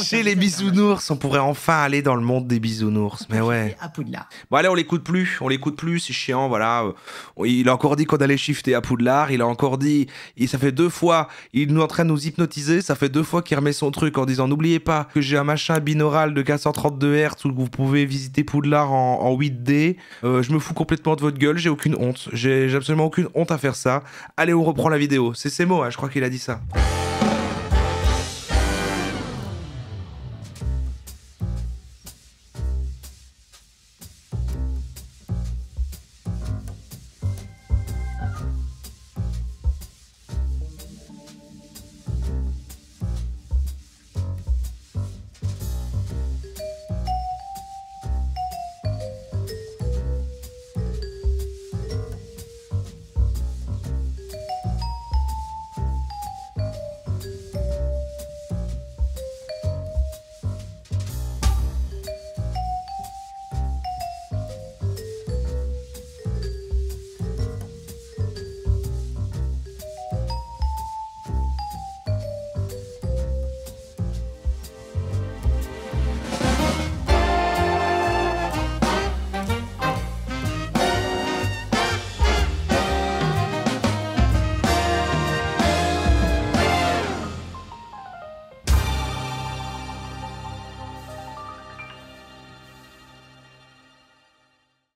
Chez les bisounours, on pourrait enfin aller dans le monde des bisounours, mais ouais. À Poudlard. Bon allez, on l'écoute plus, c'est chiant, voilà. Il a encore dit qu'on allait shifter à Poudlard, il a encore dit, ça fait 2 fois, il est en train de nous hypnotiser, ça fait 2 fois qu'il remet son truc en disant n'oubliez pas que j'ai un machin binaural de 432 Hz où vous pouvez visiter Poudlard en 8D. Je me fous complètement de votre gueule, j'ai aucune honte, j'ai absolument aucune honte à faire ça. Allez, on reprend la vidéo, c'est ces mots, hein, je crois qu'il a dit ça.